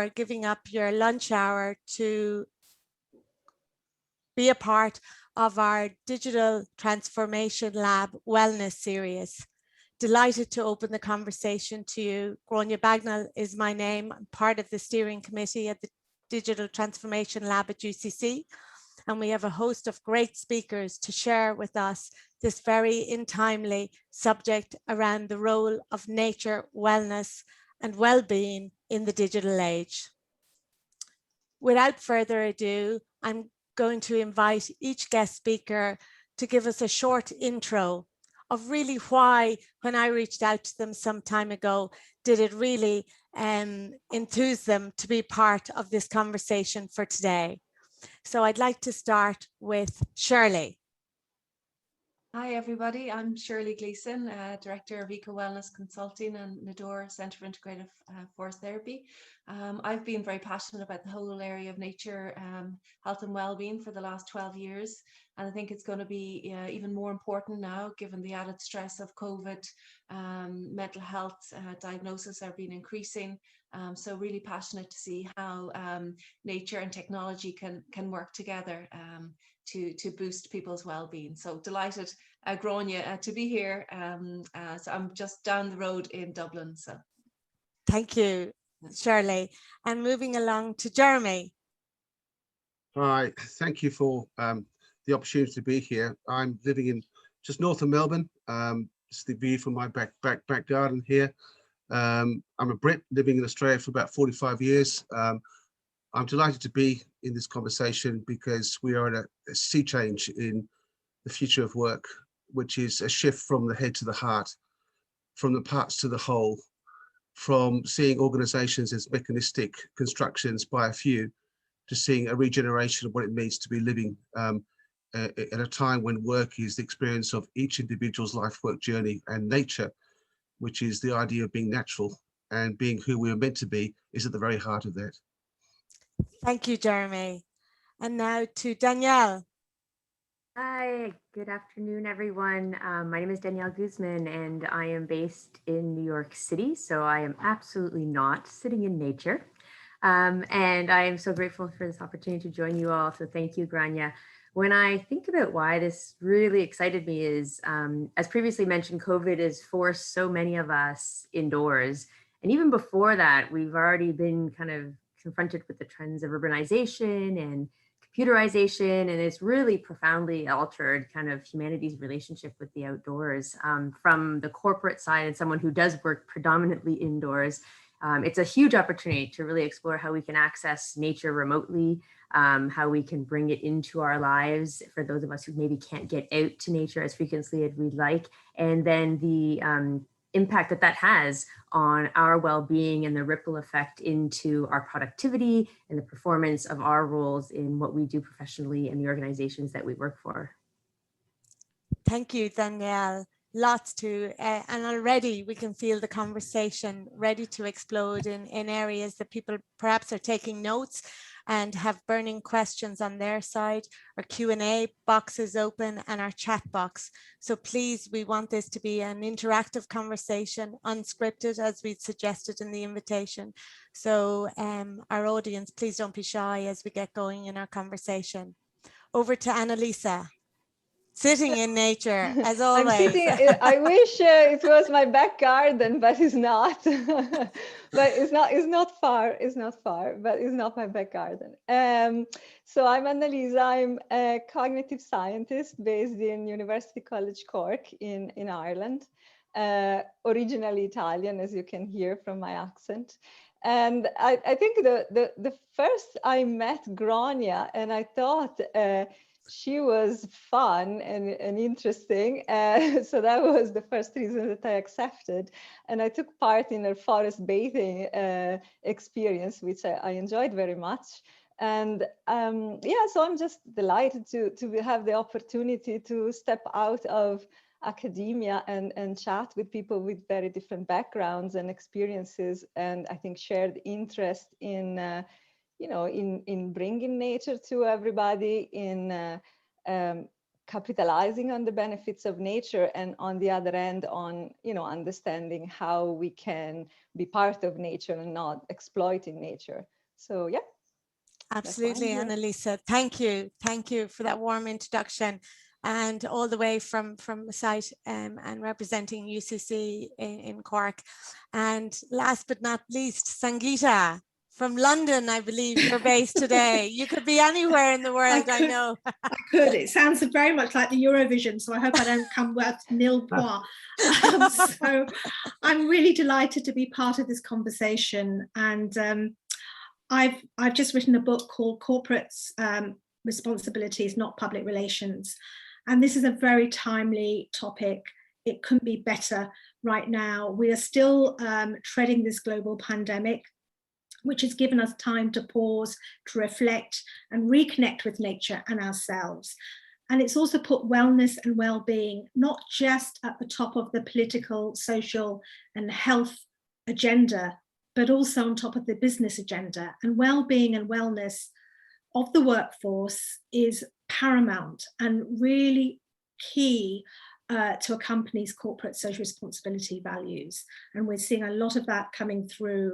for giving up your lunch hour to be a part of our Digital Transformation Lab Wellness Series. Delighted to open the conversation to you. Grainne Bagnall is my name. I'm part of the steering committee at the Digital Transformation Lab at UCC, and we have a host of great speakers to share with us this very timely subject around the role of nature, wellness, and well-being in the digital age. Without further ado, I'm going to invite each guest speaker to give us a short intro of really why, when I reached out to them some time ago, did it really enthuse them to be part of this conversation for today. So I'd like to start with Shirley. Hi everybody, I'm Shirley Gleeson, Director of Eco Wellness Consulting and Nador Centre for Integrative Forest Therapy. I've been very passionate about the whole area of nature, health and well-being for the last 12 years. And I think it's going to be even more important now, given the added stress of COVID. Mental health diagnoses are being increasing. So really passionate to see how nature and technology can work together to boost people's well-being. So delighted, Grainne, to be here. So I'm just down the road in Dublin. So thank you, Shirley. And moving along to Jeremy. Hi, thank you for the opportunity to be here. I'm living in just north of Melbourne. It's the view from my back garden here. I'm a Brit living in Australia for about 45 years. I'm delighted to be in this conversation because we are at a sea change in the future of work, which is a shift from the head to the heart, from the parts to the whole, from seeing organizations as mechanistic constructions by a few to seeing a regeneration of what it means to be living at a time when work is the experience of each individual's life work journey, and nature, which is the idea of being natural and being who we are meant to be, is at the very heart of that. Thank you, Jeremy. And now to Danielle. Hi, good afternoon, everyone. My name is Danielle Guzman, and I am based in New York City, so I am absolutely not sitting in nature. And I am so grateful for this opportunity to join you all, so thank you, Grainne. When I think about why this really excited me is, as previously mentioned, COVID has forced so many of us indoors. And even before that, we've already been kind of confronted with the trends of urbanization and computerization, and it's really profoundly altered kind of humanity's relationship with the outdoors. From the corporate side and someone who does work predominantly indoors, it's a huge opportunity to really explore how we can access nature remotely, how we can bring it into our lives for those of us who maybe can't get out to nature as frequently as we'd like, and then the impact that that has on our well-being and the ripple effect into our productivity and the performance of our roles in what we do professionally and the organizations that we work for. Thank you, Danielle. Lots to, and already we can feel the conversation ready to explode in areas that people perhaps are taking notes and have burning questions on their side. Our Q&A box is open and our chat box. So please, we want this to be an interactive conversation, unscripted, as we suggested in the invitation. So our audience, please don't be shy as we get going in our conversation. Over to Annalisa. Sitting in nature, as always. I'm sitting, I wish it was my back garden, but it's not. But it's not far, but it's not my back garden. So I'm Annalisa, I'm a cognitive scientist based in University College Cork in Ireland, originally Italian, as you can hear from my accent. And I think the first I met Grainne, and I thought, she was fun and interesting. So that was the first reason that I accepted. And I took part in a forest bathing experience, which I enjoyed very much. And yeah, so I'm just delighted to have the opportunity to step out of academia and chat with people with very different backgrounds and experiences. And I think shared interest in in bringing nature to everybody, in capitalizing on the benefits of nature, and on the other end on, you know, understanding how we can be part of nature and not exploiting nature. So yeah. Absolutely, Annalisa. Thank you. Thank you for that warm introduction, and all the way from the site and representing UCC in Cork. And last but not least, Sangeeta from London, I believe you're based today. You could be anywhere in the world, I know. I could. It sounds very much like the Eurovision, so I hope I don't come with nil points. So I'm really delighted to be part of this conversation, and I've just written a book called Corporates Responsibilities, Not Public Relations. And this is a very timely topic. It couldn't be better right now. We are still treading this global pandemic, which has given us time to pause, to reflect and reconnect with nature and ourselves. And it's also put wellness and well-being not just at the top of the political, social and health agenda, but also on top of the business agenda. And well-being and wellness of the workforce is paramount and really key to a company's corporate social responsibility values. And we're seeing a lot of that coming through.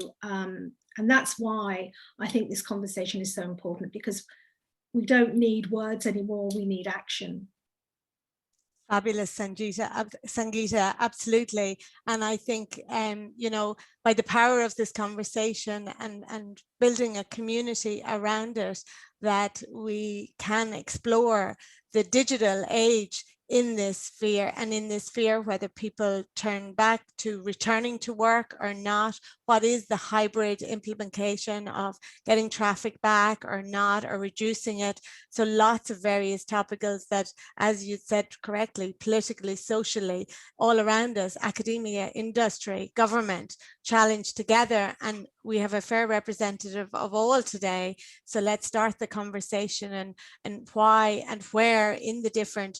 And that's why I think this conversation is so important, because we don't need words anymore, we need action. Fabulous, Sangeeta, absolutely. And I think, you know, by the power of this conversation and building a community around it, that we can explore the digital age in this sphere, and in this sphere, whether people turn back to returning to work or not, what is the hybrid implementation of getting traffic back or not, or reducing it. So lots of various topicals that, as you said correctly, politically, socially, all around us, academia, industry, government, challenge together. And we have a fair representative of all today. So let's start the conversation and why and where in the different,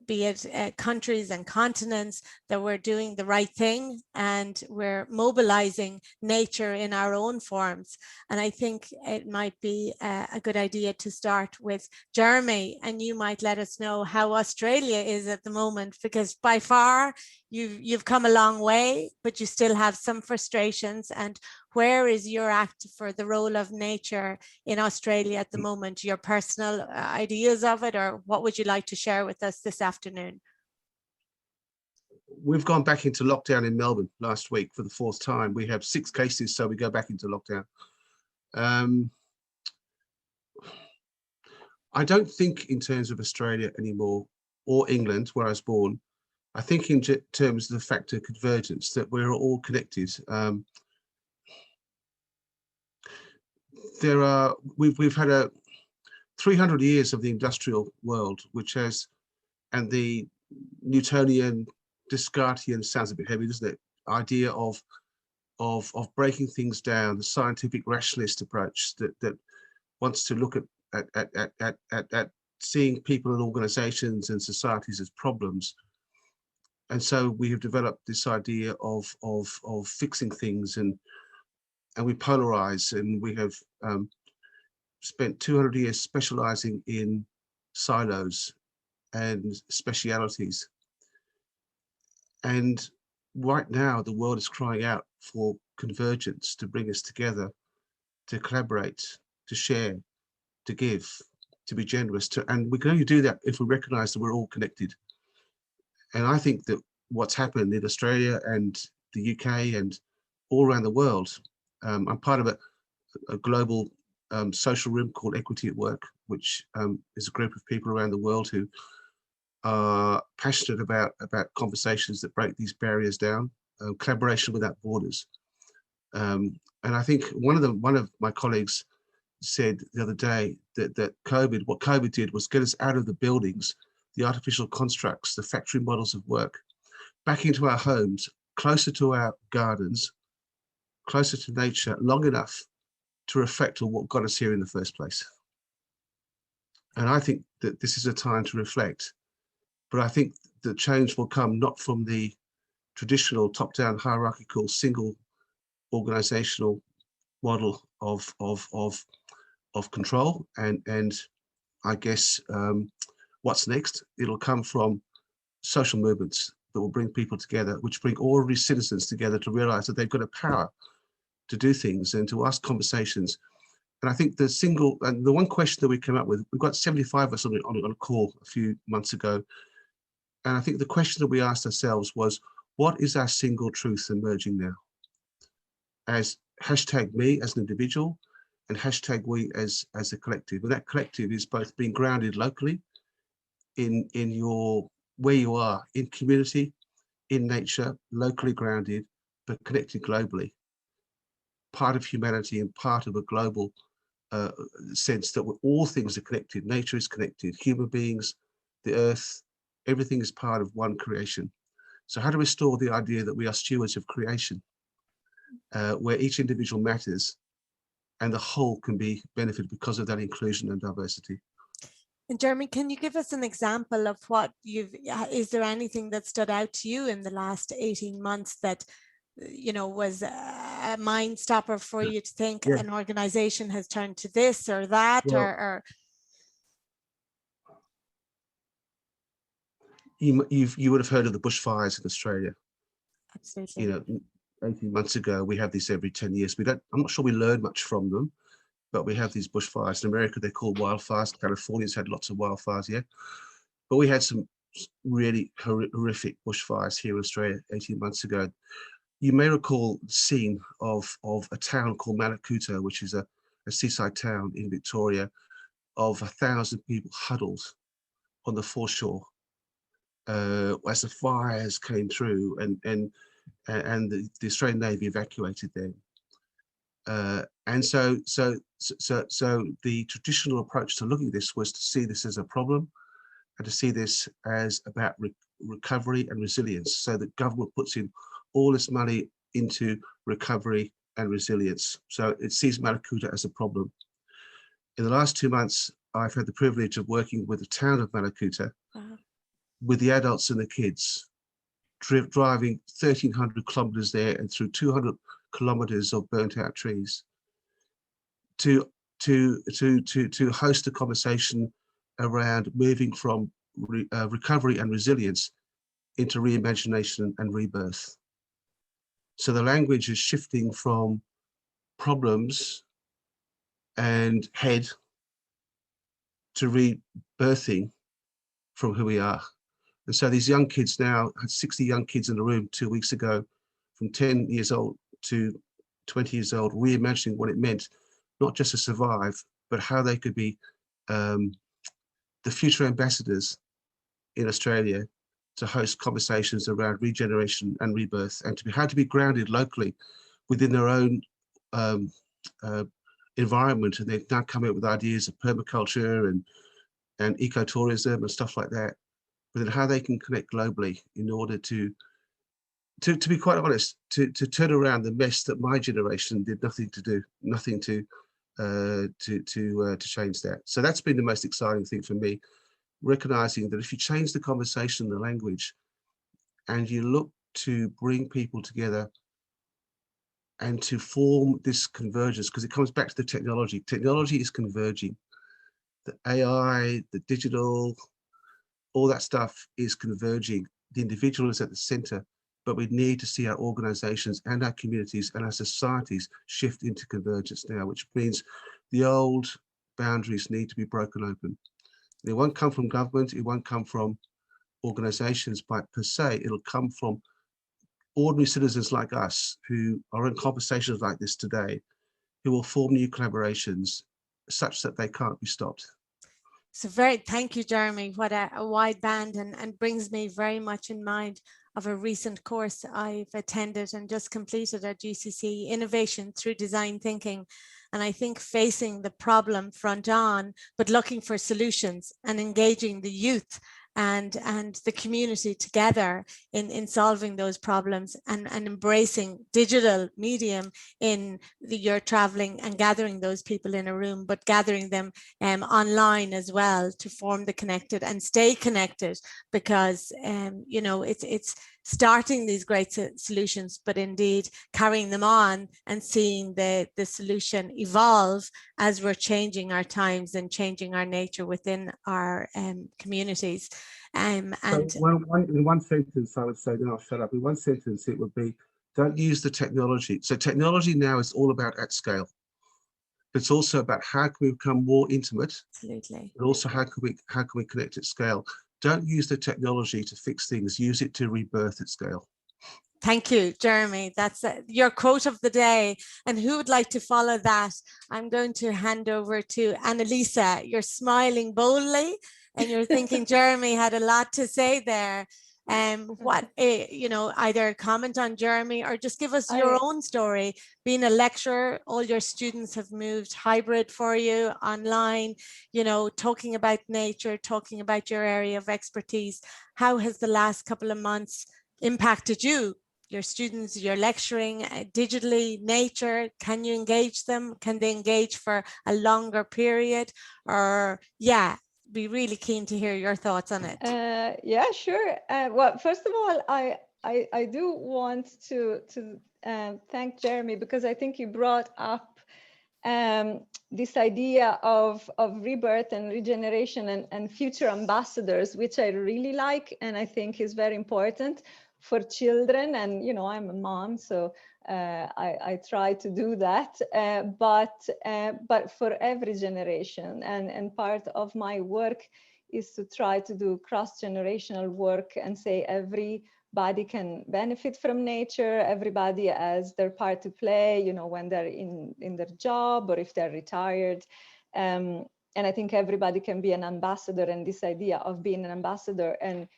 be it countries and continents, that we're doing the right thing and we're mobilizing nature in our own forms. And I think it might be a good idea to start with Jeremy, and you might let us know how Australia is at the moment, because by far you've come a long way, but you still have some frustrations. And where is your act for the role of nature in Australia at the moment? Your personal ideas of it, or what would you like to share with us this afternoon? We've gone back into lockdown in Melbourne last week for the 4th time. We have 6 cases, so we go back into lockdown. I don't think in terms of Australia anymore, or England, where I was born. I think in terms of the factor convergence, that we're all connected. We've had 300 years of the industrial world, which has, and the Newtonian, Descartian, sounds a bit heavy, doesn't it? Idea of breaking things down, the scientific rationalist approach that wants to look at seeing people and organizations and societies as problems. And so we have developed this idea of fixing things, and we polarize, and we have spent 200 years specializing in silos and specialities. And right now, the world is crying out for convergence, to bring us together, to collaborate, to share, to give, to be generous. And we can only do that if we recognize that we're all connected. And I think that what's happened in Australia and the UK and all around the world, I'm part of a global social room called Equity at Work, which is a group of people around the world who are passionate about conversations that break these barriers down, collaboration without borders. And I think one of my colleagues said the other day that what COVID did was get us out of the buildings, the artificial constructs, the factory models of work, back into our homes, closer to our gardens, closer to nature, long enough to reflect on what got us here in the first place. And I think that this is a time to reflect, but I think the change will come not from the traditional top-down hierarchical single organizational model of control and I guess what's next. It'll come from social movements that will bring people together, which bring ordinary citizens together to realize that they've got a power to do things and to ask conversations. And I think the one question that we came up with, we've got 75 of us on a call a few months ago. And I think the question that we asked ourselves was, what is our single truth emerging now? As hashtag me as an individual and hashtag we as a collective. And that collective is both being grounded locally in your where you are, in community, in nature, locally grounded, but connected globally. Part of humanity and part of a global sense that all things are connected. Nature is connected, human beings, the earth, everything is part of one creation. So how to restore the idea that we are stewards of creation, where each individual matters and the whole can be benefited because of that inclusion and diversity. And Jeremy, can you give us an example of what is there anything that stood out to you in the last 18 months that, you know, was a mind stopper for you to think an organization has turned to this or that? Well, or you would have heard of the bushfires in Australia. Absolutely. You know, 18 months ago, we have this every 10 years. I'm not sure we learned much from them, but we have these bushfires. In America, they're called wildfires. California's had lots of wildfires, yeah. But we had some really horrific bushfires here in Australia 18 months ago. You may recall the scene of a town called Malakuta, which is a seaside town in Victoria, of 1,000 people huddled on the foreshore as the fires came through, and the Australian Navy evacuated them. And so the traditional approach to looking at this was to see this as a problem and to see this as about recovery and resilience. So the government puts in all this money into recovery and resilience. So it sees Malakuta as a problem. In the last 2 months, I've had the privilege of working with the town of Malakuta, with the adults and the kids, driving 1,300 kilometers there and through 200 kilometers of burnt out trees to host a conversation around moving from recovery and resilience into reimagination and rebirth. So the language is shifting from problems and head to rebirthing from who we are. And so these young kids now, had 60 young kids in the room 2 weeks ago, from 10 years old to 20 years old, reimagining what it meant, not just to survive, but how they could be the future ambassadors in Australia to host conversations around regeneration and rebirth, and how to be grounded locally within their own environment. And they've now come up with ideas of permaculture and ecotourism and stuff like that, but then how they can connect globally in order to be quite honest, to turn around the mess that my generation did nothing to do, nothing to change that. So that's been the most exciting thing for me, recognizing that if you change the conversation, the language, and you look to bring people together and to form this convergence, because it comes back to the technology. Technology is converging. The AI, the digital, all that stuff is converging. The individual is at the center, but we need to see our organizations and our communities and our societies shift into convergence now, which means the old boundaries need to be broken open. It won't come from government, it won't come from organizations per se, it'll come from ordinary citizens like us who are in conversations like this today, who will form new collaborations such that they can't be stopped. So thank you, Jeremy. What a wide band, and brings me very much in mind of a recent course I've attended and just completed at UCC, Innovation Through Design Thinking. And I think facing the problem front on, but looking for solutions and engaging the youth and the community together in solving those problems, and embracing digital medium in your traveling and gathering those people in a room, but gathering them online as well to form the connected and stay connected, because you know, it's starting these great solutions, but indeed carrying them on and seeing the solution evolve as we're changing our times and changing our nature within our communities. And so in one sentence, I would say, then I'll shut up. In one sentence, it would be, don't use the technology. So technology now is all about at scale. It's also about how can we become more intimate. Absolutely. And also how can we connect at scale. Don't use the technology to fix things. Use it to rebirth at scale. Thank you, Jeremy. That's your quote of the day. And who would like to follow that? I'm going to hand over to Annalisa. You're smiling boldly and you're thinking Jeremy had a lot to say there. What, you know, either comment on Jeremy or just give us your own story. Being a lecturer, all your students have moved hybrid for you, online, you know, talking about nature, talking about your area of expertise. How has the last couple of months impacted you? Your students, you're lecturing digitally, nature, can you engage them? Can they engage for a longer period? Or, yeah, be really keen to hear your thoughts on it. Yeah, sure. Well, first of all, I do want to thank Jeremy, because I think he brought up this idea of rebirth and regeneration and future ambassadors, which I really like, and I think is very important for children. And, you know, I'm a mom, so I try to do that, but for every generation. And part of my work is to try to do cross-generational work and say everybody can benefit from nature, everybody has their part to play, you know, when they're in their job or if they're retired. And I think everybody can be an ambassador, and this idea of being an ambassador and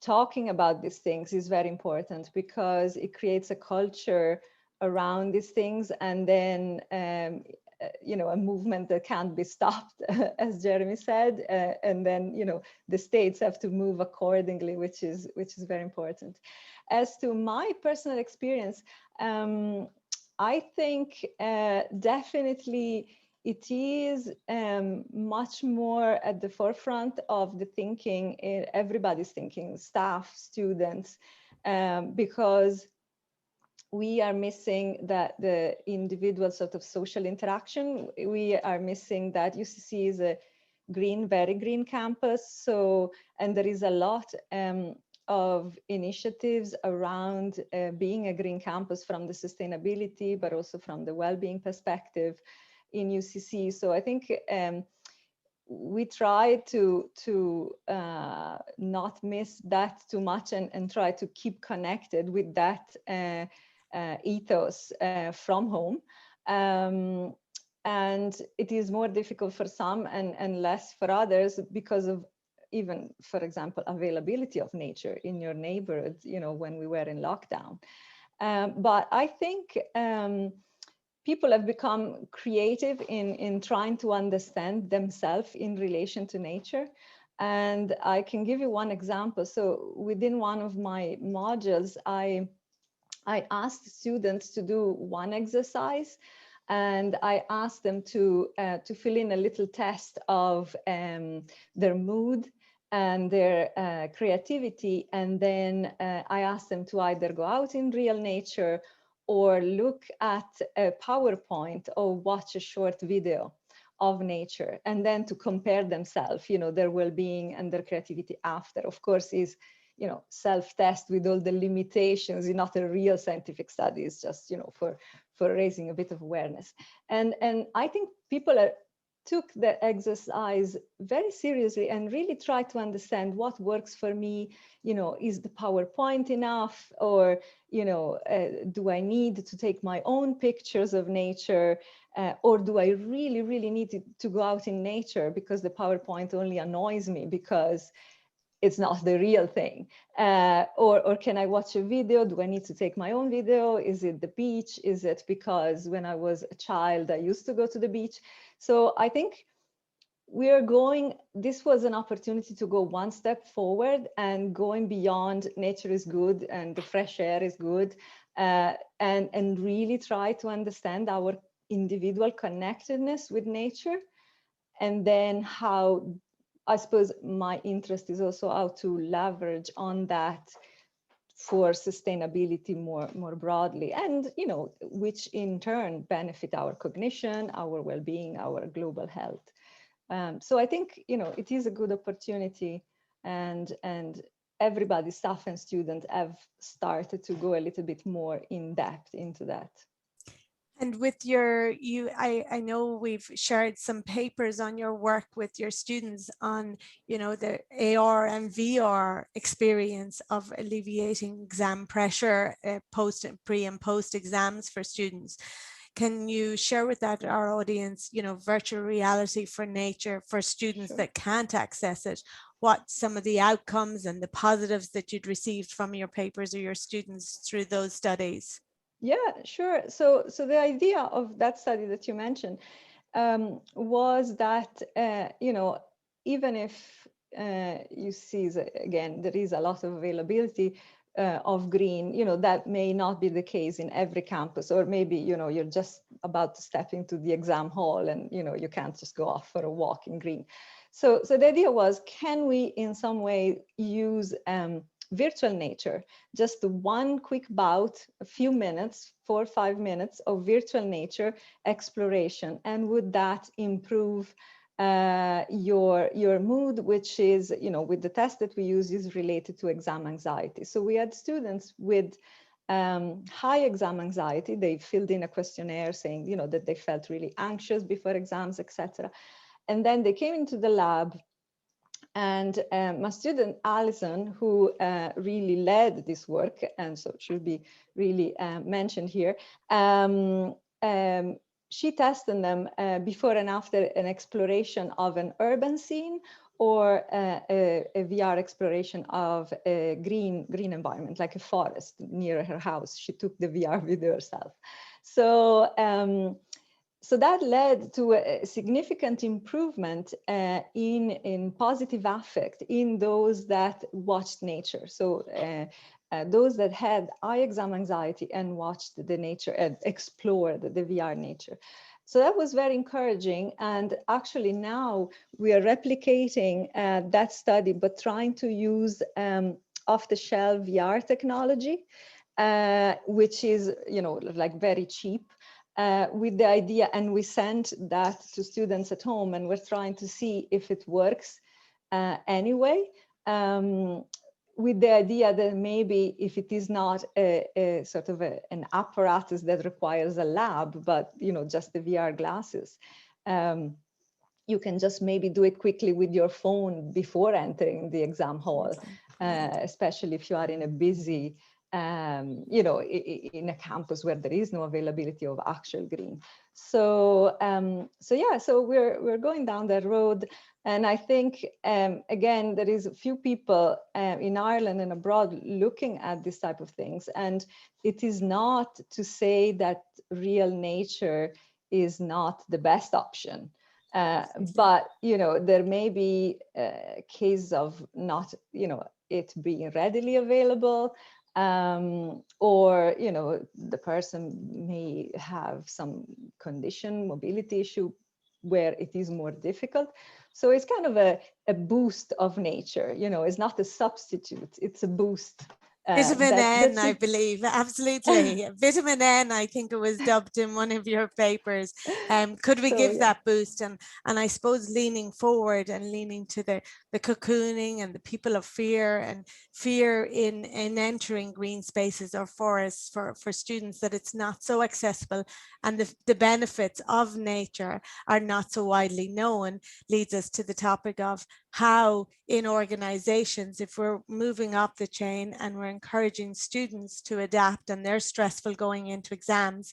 talking about these things is very important, because it creates a culture around these things, and then you know, a movement that can't be stopped, as Jeremy said, and then, you know, the states have to move accordingly, which is very important. As to my personal experience, I think definitely it is much more at the forefront of the thinking, everybody's thinking, staff, students, because we are missing that the individual sort of social interaction. We are missing that UCC is a green, very green campus. So, and there is a lot of initiatives around being a green campus from the sustainability, but also from the well-being perspective in UCC. So I think we try to not miss that too much, and try to keep connected with that ethos from home. And it is more difficult for some and less for others, because of even, for example, availability of nature in your neighborhood, you know, when we were in lockdown. But I think people have become creative in trying to understand themselves in relation to nature. And I can give you one example. So within one of my modules, I asked students to do one exercise, and I asked them to fill in a little test of their mood and their creativity. And then I asked them to either go out in real nature or look at a PowerPoint or watch a short video of nature, and then to compare themselves, you know, their well-being and their creativity after. Of course, is, you know, self-test with all the limitations, not a real scientific study, it's just, you know, for raising a bit of awareness. And I think people took the exercise very seriously and really tried to understand what works for me. You know, is the PowerPoint enough? Or, you know, do I need to take my own pictures of nature? Or do I really, really need to go out in nature, because the PowerPoint only annoys me because it's not the real thing? Or can I watch a video? Do I need to take my own video? Is it the beach? Is it because when I was a child, I used to go to the beach? So I think we are going, this was an opportunity to go one step forward and going beyond nature is good and the fresh air is good, and really try to understand our individual connectedness with nature. And then how, I suppose my interest is also how to leverage on that for sustainability more broadly, and which in turn benefit our cognition, our well-being, our global health. So I think it is a good opportunity, and everybody, staff and students, have started to go a little bit more in depth into that. And with I know we've shared some papers on your work with your students on, the AR and VR experience of alleviating exam pressure, pre and post exams for students. Can you share with our audience, virtual reality for nature for students Sure. that can't access it? What some of the outcomes and the positives that you'd received from your papers or your students through those studies? Yeah, sure. So the idea of that study that you mentioned was that, even if you see, again, there is a lot of availability of green, that may not be the case in every campus, or maybe, you're just about to step into the exam hall and, you can't just go off for a walk in green. So the idea was, can we in some way use virtual nature, just one quick bout, a few minutes, 4 or 5 minutes of virtual nature exploration, and would that improve your mood, which is, with the test that we use, is related to exam anxiety. So we had students with high exam anxiety. They filled in a questionnaire saying, that they felt really anxious before exams, etc. And then they came into the lab, and my student Alison, who really led this work, and so she'll be really mentioned here, she tested them before and after an exploration of an urban scene, or a VR exploration of a green environment, like a forest near her house. She took the VR with herself. So so that led to a significant improvement in positive affect in those that watched nature. So those that had high exam anxiety and watched the nature and explored the VR nature. So that was very encouraging. And actually now we are replicating that study, but trying to use off-the-shelf VR technology, which is, like very cheap. With the idea, and we sent that to students at home, and we're trying to see if it works anyway, with the idea that maybe if it is not a sort of an apparatus that requires a lab, but just the VR glasses, you can just maybe do it quickly with your phone before entering the exam hall, especially if you are in a busy in a campus where there is no availability of actual green. So so we're going down that road, and I think again there is a few people in Ireland and abroad looking at this type of things, and it is not to say that real nature is not the best option. But there may be cases of not it being readily available, or the person may have some condition, mobility issue, where it is more difficult. So it's kind of a boost of nature, it's not a substitute, it's a boost. Vitamin N, I believe, absolutely. Vitamin N, I think it was dubbed in one of your papers. Could we give that boost? And I suppose leaning forward and leaning to the cocooning and the people of fear, and fear in entering green spaces or forests for students, that it's not so accessible, and the benefits of nature are not so widely known, leads us to the topic of how in organizations, if we're moving up the chain and we're encouraging students to adapt and they're stressful going into exams.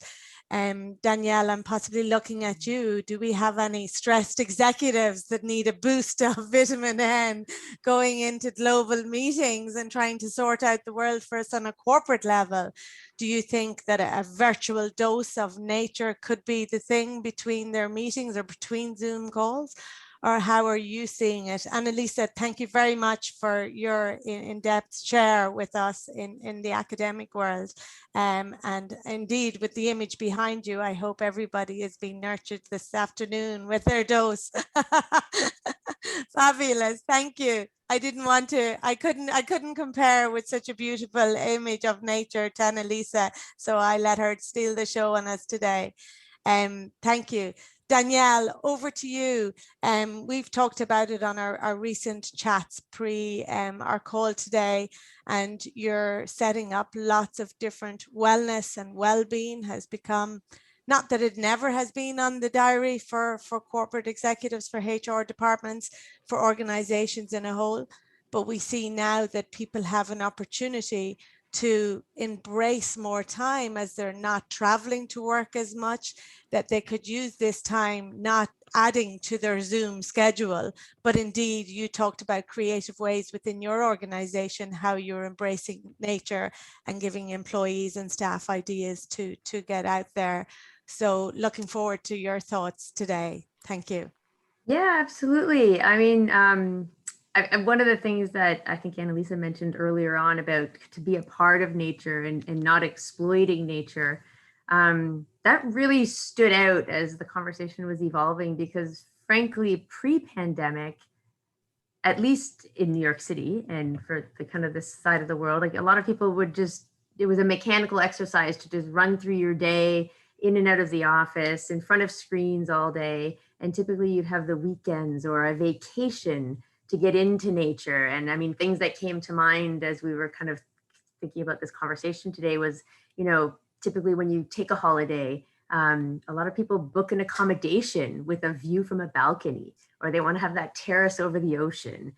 Danielle, I'm possibly looking at you. Do we have any stressed executives that need a boost of vitamin N going into global meetings and trying to sort out the world for us on a corporate level? Do you think that a virtual dose of nature could be the thing between their meetings or between Zoom calls? or how are you seeing it? Annalisa, thank you very much for your in-depth share with us in the academic world. And indeed, with the image behind you, I hope everybody is being nurtured this afternoon with their dose. Fabulous, thank you. I didn't want to, I couldn't compare with such a beautiful image of nature to Annalisa, so I let her steal the show on us today. Thank you. Danielle, over to you. We've talked about it on our recent chats pre our call today, and you're setting up lots of different wellness and well-being has become, not that it never has been on the diary for corporate executives, for HR departments, for organizations in a whole, but we see now that people have an opportunity to embrace more time as they're not traveling to work as much, that they could use this time not adding to their Zoom schedule, but indeed you talked about creative ways within your organization, how you're embracing nature and giving employees and staff ideas to get out there. So looking forward to your thoughts today. Thank you. Yeah, absolutely. I mean, one of the things that I think Annalisa mentioned earlier on about to be a part of nature and not exploiting nature, that really stood out as the conversation was evolving, because frankly, pre-pandemic, at least in New York City and for the kind of this side of the world, like a lot of people would just, it was a mechanical exercise to just run through your day, in and out of the office, in front of screens all day. And typically you'd have the weekends or a vacation to get into nature. And I mean, things that came to mind as we were kind of thinking about this conversation today was, you know, typically when you take a holiday, a lot of people book an accommodation with a view from a balcony, or they want to have that terrace over the ocean.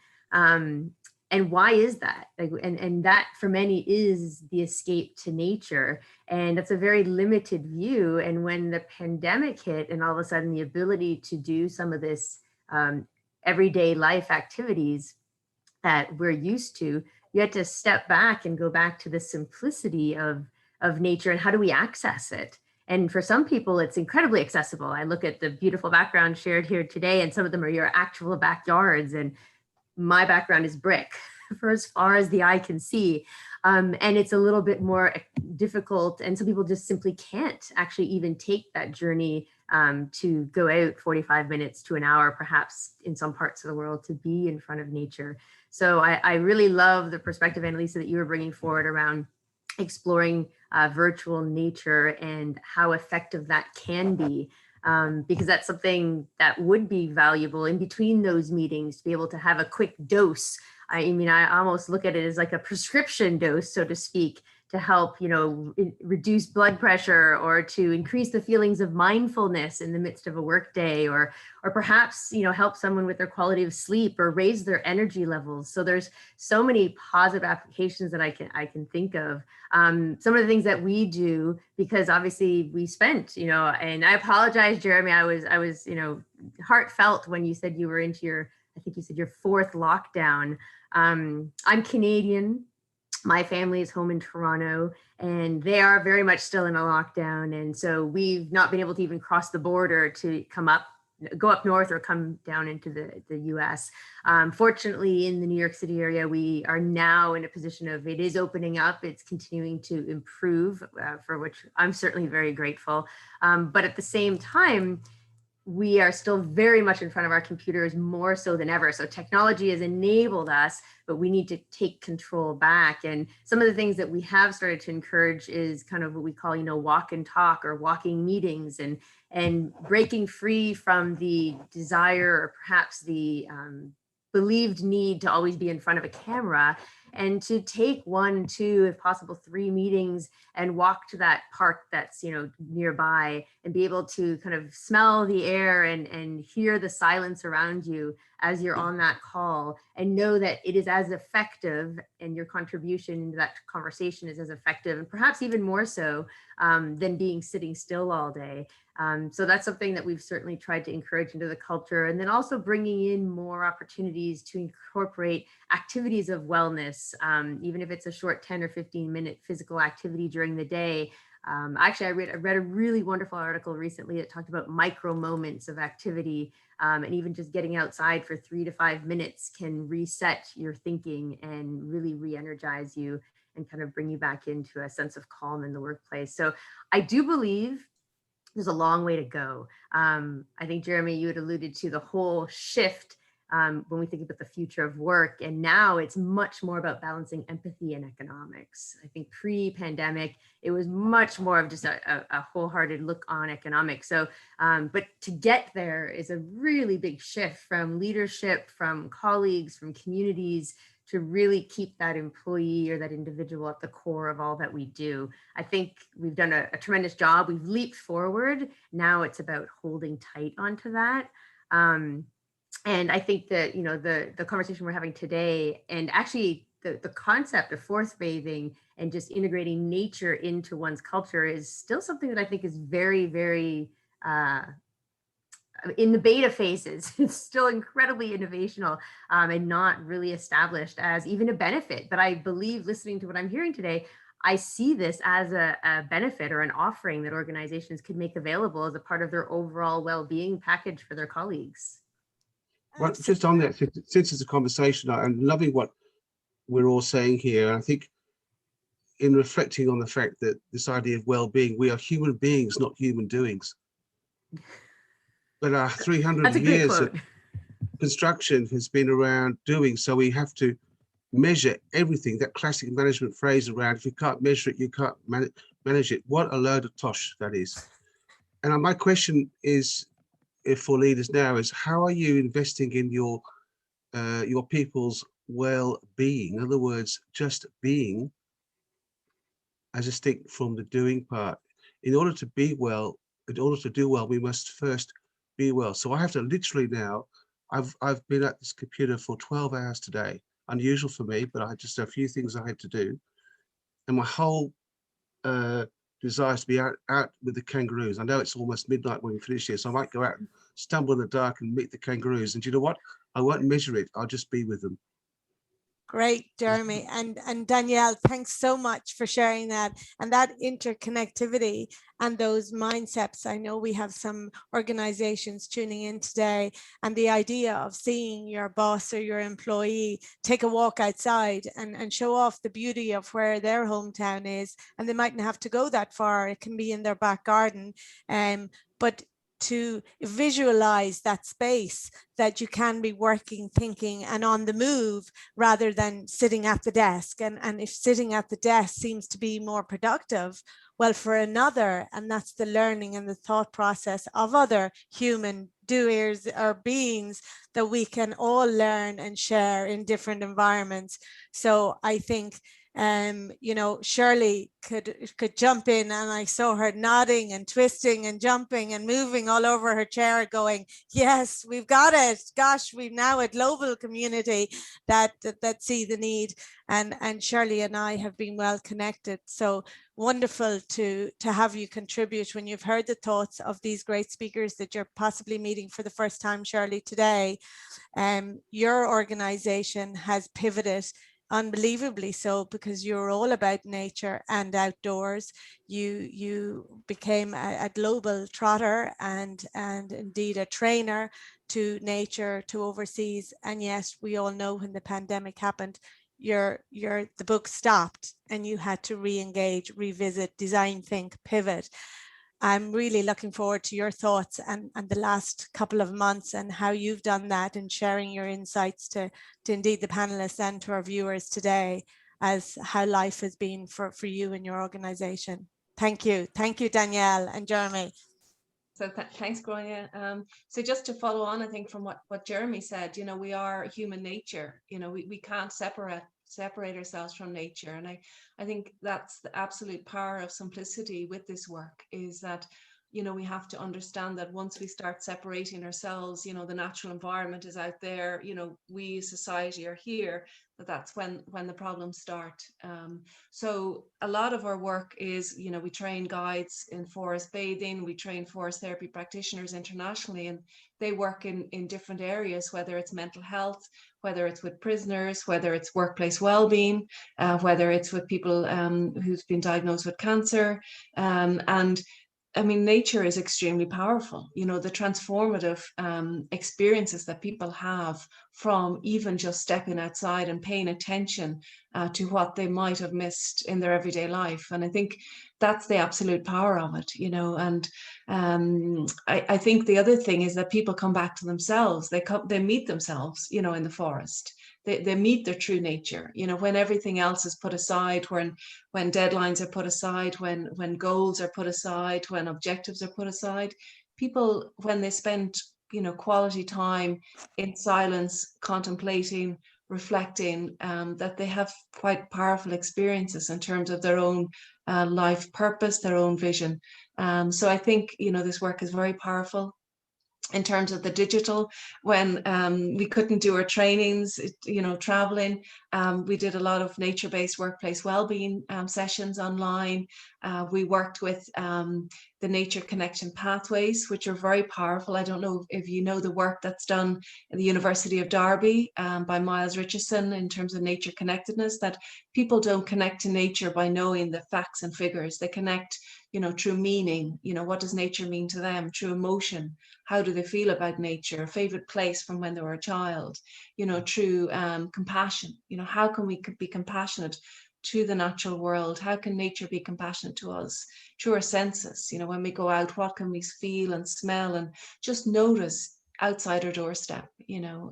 And why is that? Like, and that for many is the escape to nature. And that's a very limited view. And when the pandemic hit and all of a sudden the ability to do some of this everyday life activities that we're used to, you had to step back and go back to the simplicity of nature and how do we access it? And for some people, it's incredibly accessible. I look at the beautiful background shared here today, and some of them are your actual backyards. And my background is brick for as far as the eye can see. And it's a little bit more difficult. And some people just simply can't actually even take that journey to go out 45 minutes to an hour, perhaps in some parts of the world, to be in front of nature. So I really love the perspective, Annalisa, that you were bringing forward around exploring virtual nature and how effective that can be. Because that's something that would be valuable in between those meetings, to be able to have a quick dose. I mean, I almost look at it as like a prescription dose, so to speak, to help, you know, reduce blood pressure or to increase the feelings of mindfulness in the midst of a workday, or perhaps, you know, help someone with their quality of sleep or raise their energy levels. So there's so many positive applications that I can think of. Some of the things that we do, because obviously we spent, you know, and I apologize, Jeremy, I was, you know, heartfelt when you said you were into your, I think you said your 4th lockdown. I'm Canadian. My family is home in Toronto, and they are very much still in a lockdown. And so we've not been able to even cross the border to go up north or come down into the US. Fortunately, in the New York City area, we are now in a position of it is opening up. It's continuing to improve, for which I'm certainly very grateful. But at the same time, we are still very much in front of our computers, more so than ever. So technology has enabled us, but we need to take control back. And some of the things that we have started to encourage is kind of what we call, you know, walk and talk or walking meetings, and breaking free from the desire or perhaps the believed need to always be in front of a camera, and to take 1, 2, if possible 3 meetings and walk to that park that's, you know, nearby, and be able to kind of smell the air and hear the silence around you as you're on that call, and know that it is as effective, and your contribution into that conversation is as effective, and perhaps even more so than being sitting still all day. So that's something that we've certainly tried to encourage into the culture. And then also bringing in more opportunities to incorporate activities of wellness, even if it's a short 10 or 15 minute physical activity during the day. Actually, I read a really wonderful article recently that talked about micro moments of activity, and even just getting outside for 3 to 5 minutes can reset your thinking and really re-energize you and kind of bring you back into a sense of calm in the workplace. So I do believe there's a long way to go. I think, Jeremy, you had alluded to the whole shift when we think about the future of work. And now it's much more about balancing empathy and economics. I think pre-pandemic, it was much more of just a wholehearted look on economics. So, but to get there is a really big shift from leadership, from colleagues, from communities, to really keep that employee or that individual at the core of all that we do. I think we've done a tremendous job. We've leaped forward. Now it's about holding tight onto that. And I think that, you know, the conversation we're having today, and actually the concept of forest bathing and just integrating nature into one's culture is still something that I think is very, very in the beta phases. It's still incredibly innovational and not really established as even a benefit. But I believe, listening to what I'm hearing today, I see this as a benefit or an offering that organizations could make available as a part of their overall well-being package for their colleagues. Well, just on that, since it's a conversation, I'm loving what we're all saying here. I think in reflecting on the fact that this idea of well-being, we are human beings, not human doings. But our 300 years of construction has been around doing, so we have to measure everything. That classic management phrase around, if you can't measure it, you can't manage it. What a load of tosh that is. And my question is, for leaders now, is how are you investing in your people's well-being? In other words, just being, as distinct from the doing part. In order to be well, in order to do well, we must first be well. So I have to literally now, I've been at this computer for 12 hours today. Unusual for me, but I had just a few things I had to do. And my whole desires to be out with the kangaroos. I know it's almost midnight when we finish here, so I might go out and stumble in the dark and meet the kangaroos. And you know what? I won't measure it. I'll just be with them. Great, Jeremy. And Danielle, thanks so much for sharing that, and that interconnectivity and those mindsets. I know we have some organizations tuning in today, and the idea of seeing your boss or your employee take a walk outside and show off the beauty of where their hometown is, and they mightn't have to go that far. It can be in their back garden, but to visualize that space that you can be working, thinking, and on the move rather than sitting at the desk. And if sitting at the desk seems to be more productive, well, for another, and that's the learning and the thought process of other human doers or beings that we can all learn and share in different environments. So I think you know, Shirley could jump in, and I saw her nodding and twisting and jumping and moving all over her chair going, yes, we've got it. Gosh, we've now a global community that see the need, and Shirley and I have been well connected. So wonderful to have you contribute when you've heard the thoughts of these great speakers that you're possibly meeting for the first time, Shirley, today. Your organization has pivoted unbelievably so, because you're all about nature and outdoors. You became a global trotter and indeed a trainer to nature, to overseas. And yes, we all know when the pandemic happened, the book stopped and you had to re-engage, revisit, design, think, pivot. I'm really looking forward to your thoughts and the last couple of months and how you've done that, and sharing your insights to indeed the panelists and to our viewers today as how life has been for you and your organization. Thank you. Thank you, Danielle and Jeremy. So thanks, Grainne. So just to follow on, I think, from what Jeremy said, you know, we are human nature. You know, we can't separate ourselves from nature. And I think that's the absolute power of simplicity with this work, is that, you know, we have to understand that once we start separating ourselves, you know, the natural environment is out there, you know, we as society are here, that's when the problems start. So a lot of our work is, you know, we train guides in forest bathing, we train forest therapy practitioners internationally, and they work in different areas, whether it's mental health, whether it's with prisoners, whether it's workplace well-being, whether it's with people who's been diagnosed with cancer. And I mean, nature is extremely powerful. You know, the transformative experiences that people have from even just stepping outside and paying attention to what they might have missed in their everyday life. And I think that's the absolute power of it, you know. And I think the other thing is that people come back to themselves. They meet themselves, you know, in the forest. They meet their true nature, you know, when everything else is put aside, when deadlines are put aside, when goals are put aside, when objectives are put aside. People, when they spend, you know, quality time in silence, contemplating, reflecting, that they have quite powerful experiences in terms of their own life purpose, their own vision. So I think, you know, this work is very powerful. In terms of the digital, when we couldn't do our trainings, you know, traveling, we did a lot of nature-based workplace well-being sessions online. We worked with the nature connection pathways, which are very powerful. I don't know if you know the work that's done at the University of Derby by Miles Richardson in terms of nature connectedness, that people don't connect to nature by knowing the facts and figures. They connect, you know, through meaning. You know, what does nature mean to them? Through emotion. How do they feel about nature? A favorite place from when they were a child, you know, through compassion. You know, how can we be compassionate to the natural world? How can nature be compassionate to us? Through our senses, you know, when we go out, what can we feel and smell and just notice outside our doorstep, you know?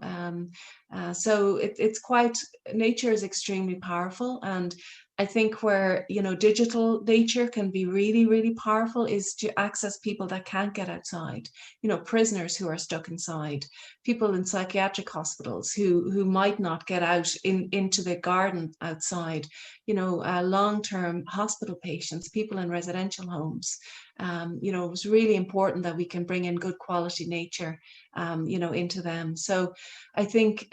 So it's quite, nature is extremely powerful. And I think where, you know, digital nature can be really, really powerful is to access people that can't get outside, you know, prisoners who are stuck inside, people in psychiatric hospitals who might not get out into the garden outside, you know, long-term hospital patients, people in residential homes. You know, it was really important that we can bring in good quality nature, you know, into them. So I think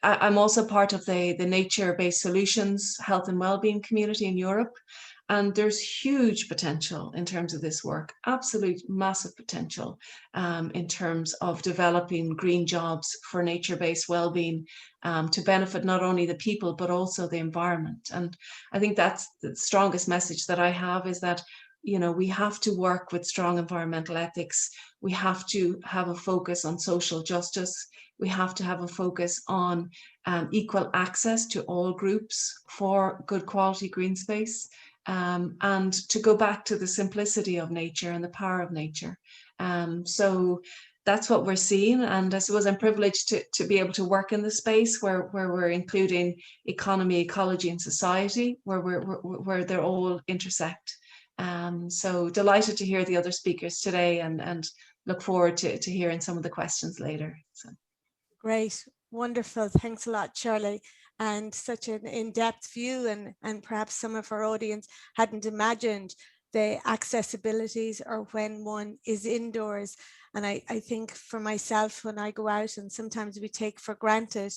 I'm also part of the nature-based solutions health and well-being community in Europe. And there's huge potential in terms of this work, absolute massive potential in terms of developing green jobs for nature-based well-being to benefit not only the people, but also the environment. And I think that's the strongest message that I have, is that, you know, we have to work with strong environmental ethics. We have to have a focus on social justice. We have to have a focus on equal access to all groups for good quality green space, and to go back to the simplicity of nature and the power of nature. So that's what we're seeing. And I suppose I'm privileged to be able to work in the space where we're including economy, ecology, and society, where they're all intersect. So delighted to hear the other speakers today, and look forward to hearing some of the questions later. So. Great, wonderful. Thanks a lot, Shirley. And such an in-depth view, and perhaps some of our audience hadn't imagined the accessibilities or when one is indoors. And I think for myself, when I go out, and sometimes we take for granted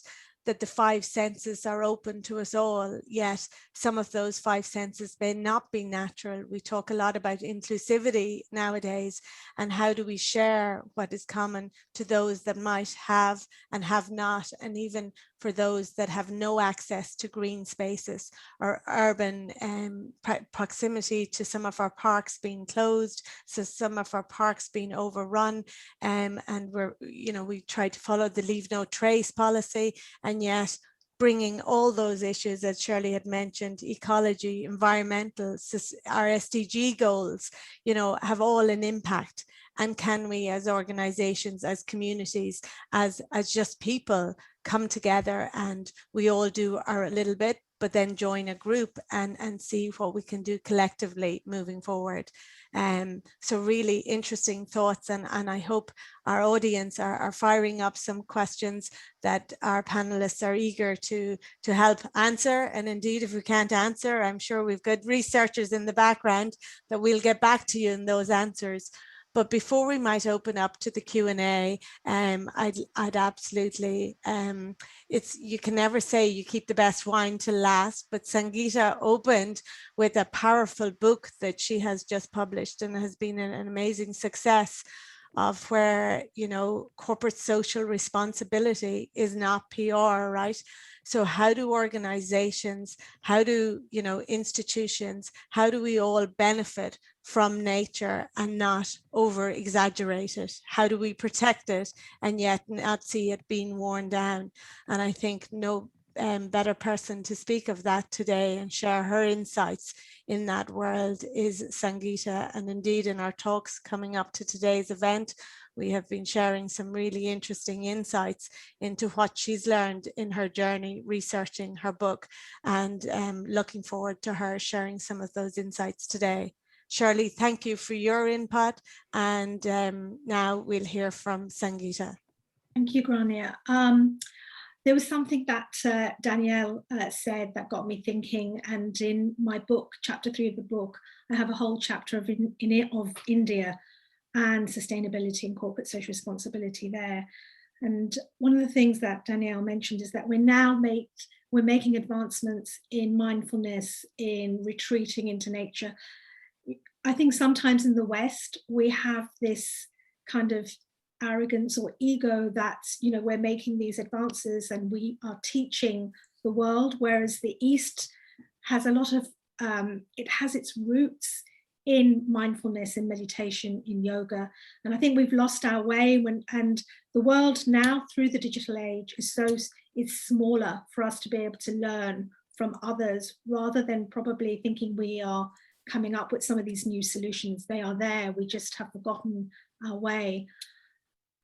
that the five senses are open to us all, yet some of those five senses may not be natural. We talk a lot about inclusivity nowadays, and how do we share what is common to those that might have and have not, and even for those that have no access to green spaces or urban proximity to some of our parks being closed, so some of our parks being overrun, and we're, you know, we try to follow the leave no trace policy, and yet bringing all those issues that Shirley had mentioned, ecology, environmental, our SDG goals, you know, have all an impact. And can we, as organizations, as communities, as just people, come together and we all do our little bit, but then join a group and see what we can do collectively moving forward. So really interesting thoughts, and I hope our audience are firing up some questions that our panelists are eager to help answer. And indeed, if we can't answer, I'm sure we've got researchers in the background that we'll get back to you in those answers. But before we might open up to the Q&A, I'd absolutely, you can never say you keep the best wine to last, but Sangeeta opened with a powerful book that she has just published and has been an amazing success of where, you know, corporate social responsibility is not PR, right? So how do organizations, how do, you know, institutions, how do we all benefit from nature and not over exaggerate it? How do we protect it and yet not see it being worn down? And I think no better person to speak of that today and share her insights in that world is Sangeeta. And indeed, in our talks coming up to today's event, we have been sharing some really interesting insights into what she's learned in her journey researching her book, and looking forward to her sharing some of those insights today. Shirley, thank you for your input, and now we'll hear from Sangeeta. Thank you, Grainne. There was something that Danielle said that got me thinking, and in my book, chapter 3 of the book, I have a whole chapter of India and sustainability and corporate social responsibility there. And one of the things that Danielle mentioned is that we're making advancements in mindfulness, in retreating into nature. I think sometimes in the West, we have this kind of arrogance or ego that, you know, we're making these advances and we are teaching the world, whereas the East has a lot of, it has its roots in mindfulness, in meditation, in yoga. And I think we've lost our way and the world now through the digital age is smaller for us to be able to learn from others, rather than probably thinking we are coming up with some of these new solutions. They are there, we just have forgotten our way.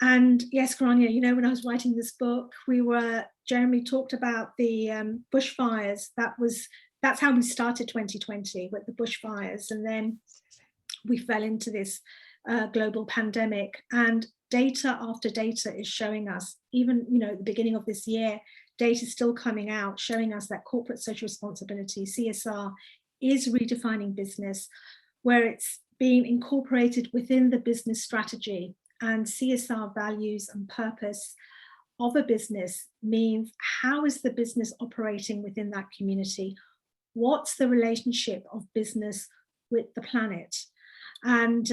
And yes, Grainne, you know, when I was writing this book, Jeremy talked about the bushfires. That's how we started 2020, with the bushfires. And then we fell into this global pandemic, and data after data is showing us, even, you know, at the beginning of this year, data is still coming out showing us that corporate social responsibility, CSR, is redefining business, where it's being incorporated within the business strategy. And CSR values and purpose of a business means, how is the business operating within that community? What's the relationship of business with the planet? And,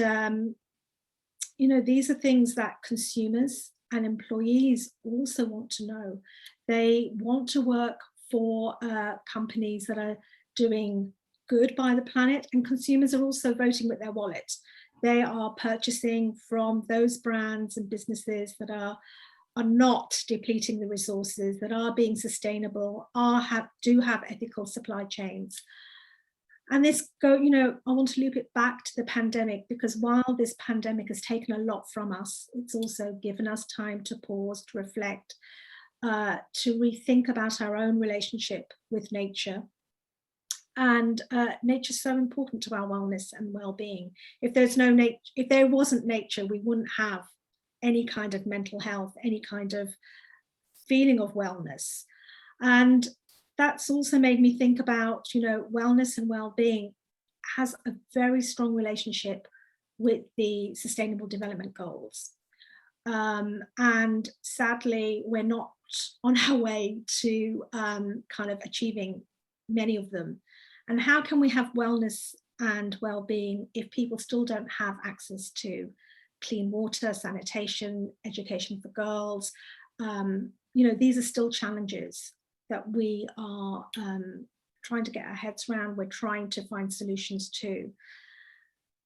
you know, these are things that consumers and employees also want to know. They want to work for companies that are doing good by the planet, and consumers are also voting with their wallet. They are purchasing from those brands and businesses that are not depleting the resources, that are being sustainable, do have ethical supply chains. And you know, I want to loop it back to the pandemic, because while this pandemic has taken a lot from us, it's also given us time to pause, to reflect, to rethink about our own relationship with nature. And nature is so important to our wellness and well-being. If there wasn't nature, we wouldn't have any kind of mental health, any kind of feeling of wellness. And that's also made me think about, you know, wellness and well-being has a very strong relationship with the Sustainable Development Goals. And sadly, we're not on our way to kind of achieving many of them. And how can we have wellness and well-being if people still don't have access to clean water, sanitation, education for girls? You know, these are still challenges that we are trying to get our heads around. We're trying to find solutions to.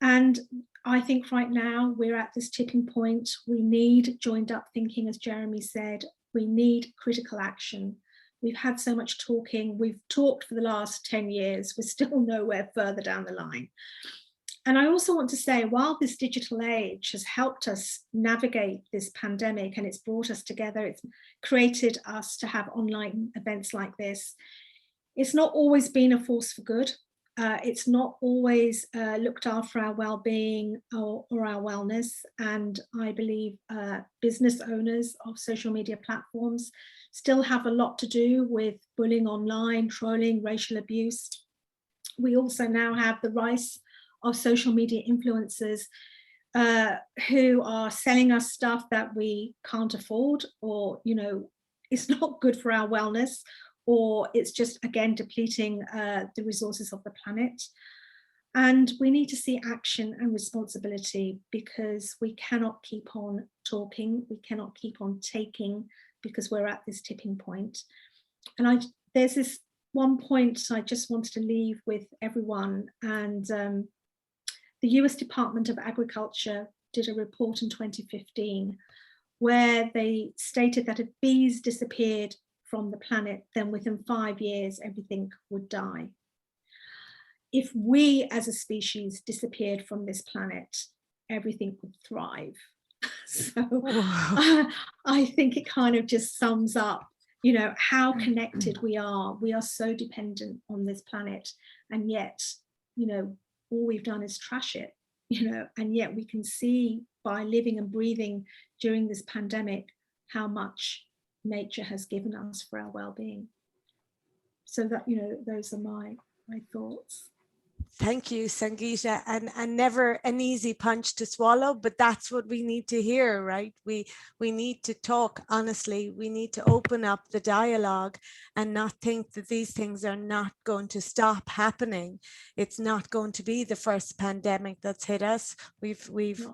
And I think right now we're at this tipping point. We need joined up thinking, as Jeremy said. We need critical action. We've had so much talking. We've talked for the last 10 years. We're still nowhere further down the line. And I also want to say, while this digital age has helped us navigate this pandemic and it's brought us together, it's created us to have online events like this, it's not always been a force for good. It's not always looked after our well-being or our wellness. And I believe business owners of social media platforms still have a lot to do with bullying online, trolling, racial abuse. We also now have the rise of social media influencers who are selling us stuff that we can't afford, or, you know, it's not good for our wellness, or it's just, again, depleting the resources of the planet. And we need to see action and responsibility, because we cannot keep on talking, we cannot keep on taking, because we're at this tipping point. And there's this one point I just wanted to leave with everyone. And the US Department of Agriculture did a report in 2015 where they stated that if bees disappeared from the planet, then within 5 years, everything would die. If we as a species disappeared from this planet, everything would thrive. So I think it kind of just sums up, you know, how connected we are. We are so dependent on this planet, and yet, you know, all we've done is trash it, you know, and yet we can see by living and breathing during this pandemic how much nature has given us for our well-being. So that, you know, those are my thoughts. Thank you, Sangeeta, and never an easy punch to swallow, but that's what we need to hear, right? We need to talk honestly. We need to open up the dialogue and not think that these things are not going to stop happening. It's not going to be the first pandemic that's hit us.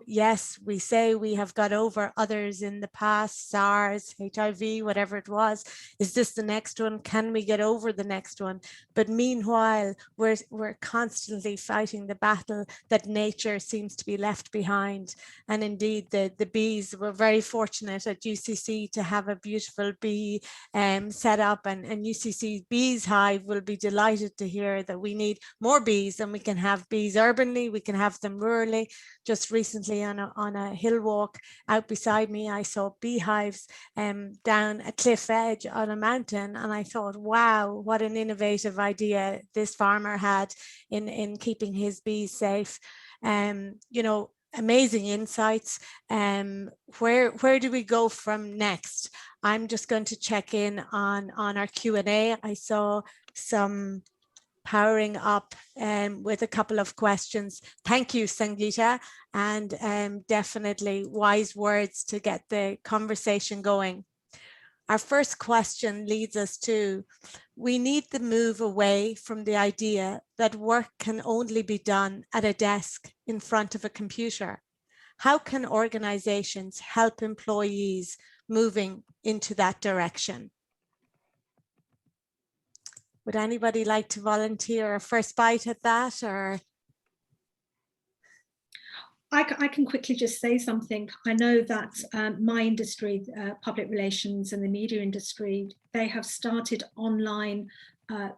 Yes, we say we have got over others in the past, SARS, HIV, whatever it was. Is this the next one? Can we get over the next one? But meanwhile, we're constantly fighting the battle that nature seems to be left behind. And indeed, the bees, were very fortunate at UCC to have a beautiful bee set up, and UCC Bees Hive will be delighted to hear that we need more bees, and we can have bees urbanly, we can have them rurally. Just recently on a hill walk out beside me, I saw beehives down a cliff edge on a mountain, and I thought, wow, what an innovative idea this farmer had in keeping his bees safe. You know, amazing insights. Where do we go from next? I'm just going to check in on our Q&A. I saw some powering up with a couple of questions. Thank you, Sangeeta, and definitely wise words to get the conversation going. Our first question leads us to, we need to move away from the idea that work can only be done at a desk in front of a computer. How can organizations help employees moving into that direction? Would anybody like to volunteer a first bite at that, or? I can quickly just say something. I know that my industry, public relations and the media industry, they have started online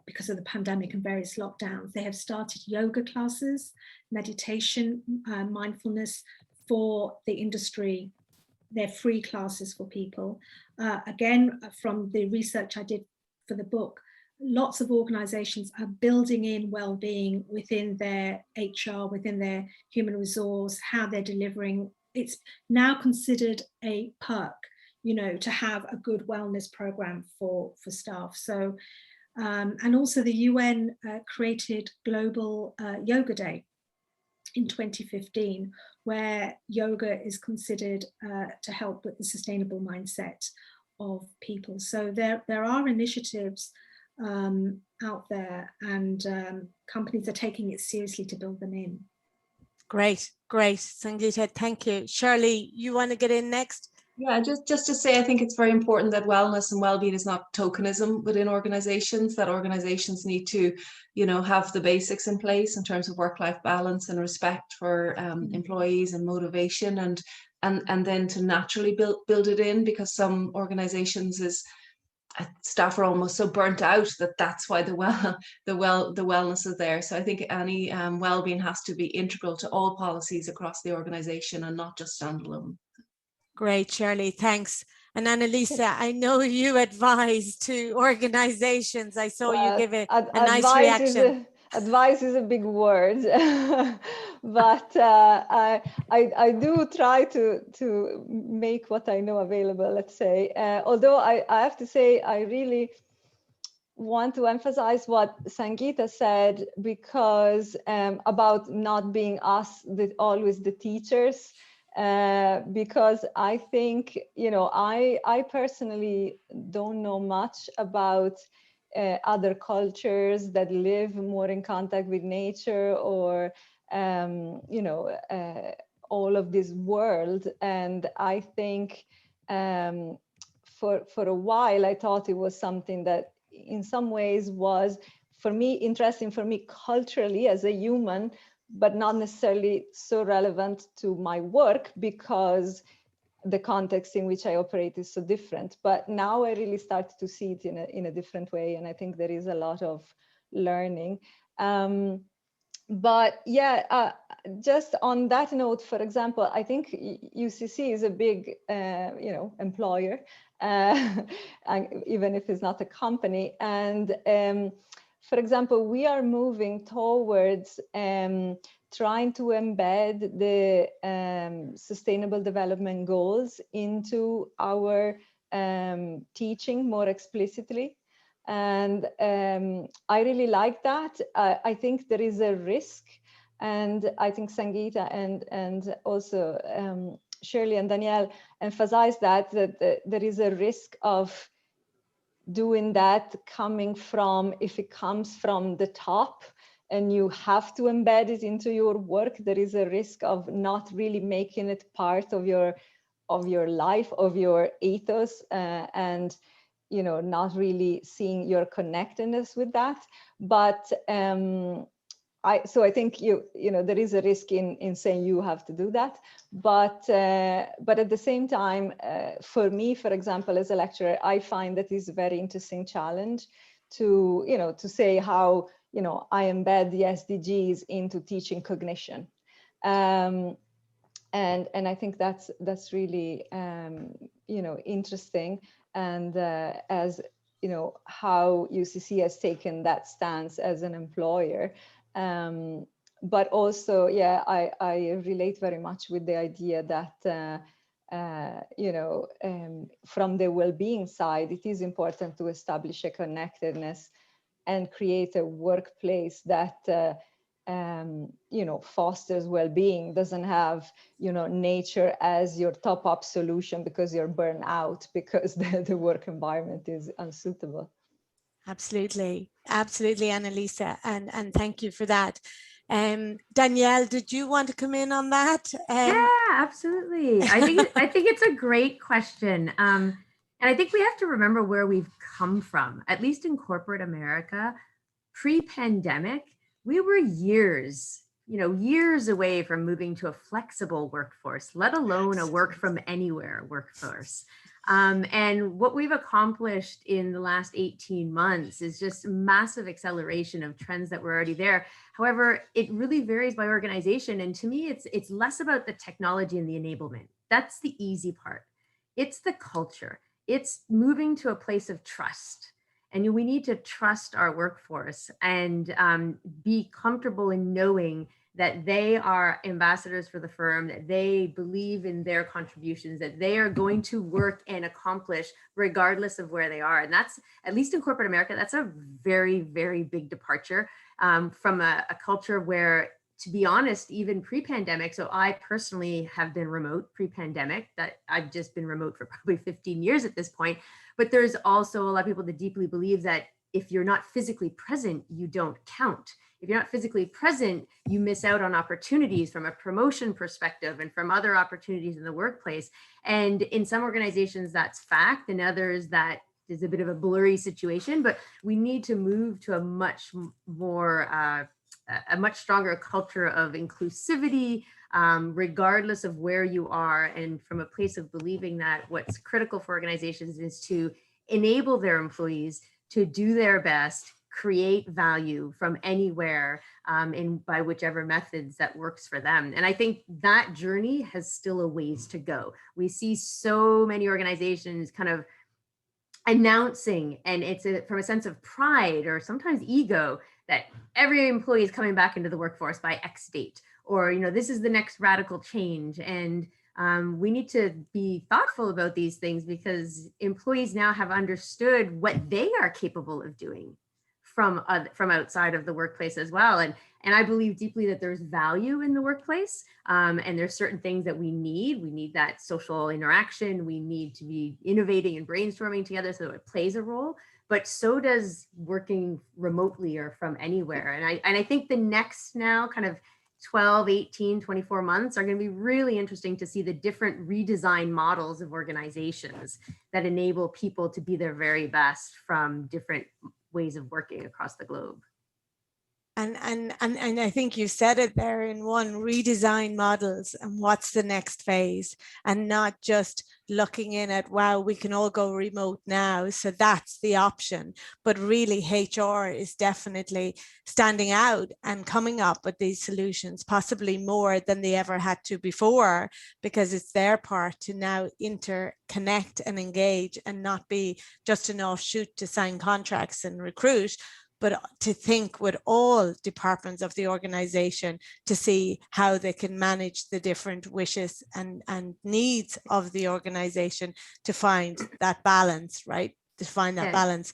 because of the pandemic and various lockdowns. They have started yoga classes, meditation, mindfulness for the industry. They're free classes for people. Again, from the research I did for the book, lots of organizations are building in well-being within their HR, within their human resource, how they're delivering. It's now considered a perk, you know, to have a good wellness program for staff. So, and also the UN created Global Yoga Day in 2015, where yoga is considered to help with the sustainable mindset of people. So there are initiatives out there, and companies are taking it seriously to build them in. Great, Sangeeta, thank you. Shirley, you want to get in next? Yeah, just to say, I think it's very important that wellness and well-being is not tokenism within organizations, that organizations need to, you know, have the basics in place in terms of work-life balance and respect for employees and motivation, and then to naturally build it in, because some organizations staff are almost so burnt out that's why the wellness is there. So I think any well-being has to be integral to all policies across the organization and not just standalone. Great, Shirley, thanks. And Annalisa, I know you advise to organizations. I saw you give a nice reaction. Advice is a big word, but I do try to make what I know available, let's say. Although I have to say, I really want to emphasize what Sangeeta said, because about not being us, always the teachers. Because I think, you know, I personally don't know much about other cultures that live more in contact with nature, or you know, all of this world. And I think for a while I thought it was something that in some ways was, for me, interesting for me culturally as a human, but not necessarily so relevant to my work because the context in which I operate is so different. But now I really start to see it in a different way, and I think there is a lot of learning. But yeah, just on that note, for example, I think UCC is a big, you know, employer, even if it's not a company. And for example, we are moving towards trying to embed the Sustainable Development Goals into our teaching more explicitly. And I really like that. I think there is a risk, and I think Sangeeta and also Shirley and Danielle emphasized that there is a risk of doing that coming from, if it comes from the top and you have to embed it into your work, there is a risk of not really making it part of your life, of your ethos, and you know, not really seeing your connectedness with that. But so I think you know, there is a risk in saying you have to do that. But at the same time, for me, for example, as a lecturer, I find that is a very interesting challenge to, you know, to say how, you know, I embed the SDGs into teaching cognition. And I think that's really, you know, interesting. And as you know, how UCC has taken that stance as an employer. But also, yeah, I relate very much with the idea that, you know, from the well-being side, it is important to establish a connectedness and create a workplace that you know, fosters well-being, doesn't have, you know, nature as your top-up solution because you're burnt out because the work environment is unsuitable. Absolutely, absolutely, Annalisa, and thank you for that. Danielle, did you want to come in on that? Yeah, absolutely. I think it's a great question. And I think we have to remember where we've come from, at least in corporate America. Pre-pandemic, we were years away from moving to a flexible workforce, let alone a work from anywhere workforce. And what we've accomplished in the last 18 months is just massive acceleration of trends that were already there. However, it really varies by organization. And to me, it's less about the technology and the enablement. That's the easy part. It's the culture. It's moving to a place of trust. And we need to trust our workforce and be comfortable in knowing that they are ambassadors for the firm, that they believe in their contributions, that they are going to work and accomplish regardless of where they are. And that's, at least in corporate America, that's a very, very big departure from a culture where, to be honest, even pre-pandemic, so I personally have been remote pre-pandemic, that I've just been remote for probably 15 years at this point. But there's also a lot of people that deeply believe that if you're not physically present, you don't count. If you're not physically present, you miss out on opportunities from a promotion perspective and from other opportunities in the workplace. And in some organizations, that's fact. In others, that is a bit of a blurry situation. But we need to move to a much more, a much stronger culture of inclusivity, regardless of where you are, and from a place of believing that what's critical for organizations is to enable their employees to do their best, create value from anywhere, and by whichever methods that works for them. And I think that journey has still a ways to go. We see so many organizations kind of announcing, and it's from a sense of pride or sometimes ego, that every employee is coming back into the workforce by X date, or, you know, this is the next radical change. And we need to be thoughtful about these things, because employees now have understood what they are capable of doing from outside of the workplace as well. And I believe deeply that there's value in the workplace, and there's certain things that we need. We need that social interaction. We need to be innovating and brainstorming together, so it plays a role. but so does working remotely or from anywhere. And I think the next now kind of 12, 18, 24 months are going to be really interesting to see the different redesign models of organizations that enable people to be their very best from different ways of working across the globe. And I think you said it there in one, redesign models and what's the next phase, and not just looking in at, wow, we can all go remote now, so that's the option. But really HR is definitely standing out and coming up with these solutions, possibly more than they ever had to before, because it's their part to now interconnect and engage and not be just an offshoot to sign contracts and recruit, but to think with all departments of the organization to see how they can manage the different wishes and needs of the organization to find that balance, right? To find that balance.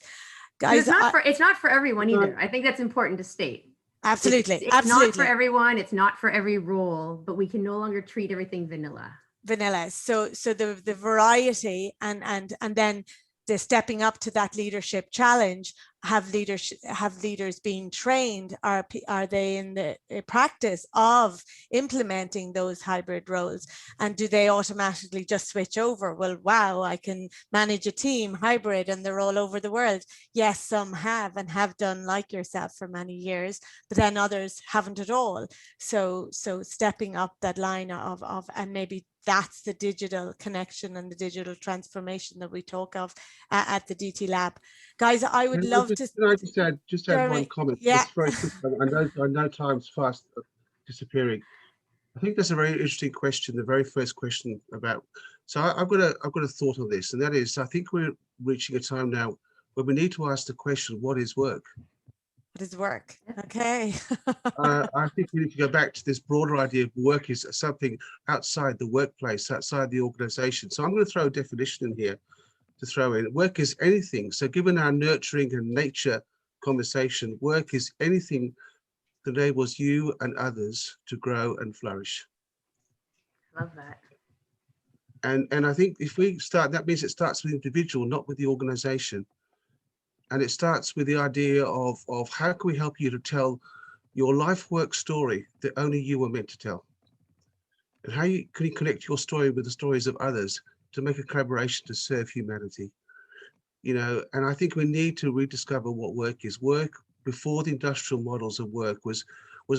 Guys, it's not for everyone either. I think that's important to state. Absolutely. It's absolutely. not for everyone. It's not for every role, but we can no longer treat everything vanilla. So the variety and then the stepping up to that leadership challenge, have leaders being trained? Are they in the practice of implementing those hybrid roles? And do they automatically just switch over? Well, wow, I can manage a team hybrid and they're all over the world. Yes, some have and have done, like yourself, for many years, but then others haven't at all. So stepping up that line of and maybe that's the digital connection and the digital transformation that we talk of at the DT-Lab. Guys, I would love to... Can I just add one comment? Yeah. It's very quick. I know time's fast disappearing. I think that's a very interesting question, the very first question about... So I've got a thought on this, and that is, I think we're reaching a time now where we need to ask the question, what is work? What is work? Okay. I think we need to go back to this broader idea of work is something outside the workplace, outside the organization. So I'm going to throw a definition in here to throw in. Work is anything. So given our nurturing and nature conversation, work is anything that enables you and others to grow and flourish. Love that. And I think if we start, that means it starts with the individual, not with the organization. And it starts with the idea of how can we help you to tell your life work story that only you were meant to tell? And how can you connect your story with the stories of others to make a collaboration to serve humanity? You know, and I think we need to rediscover what work is. Work before the industrial models of work was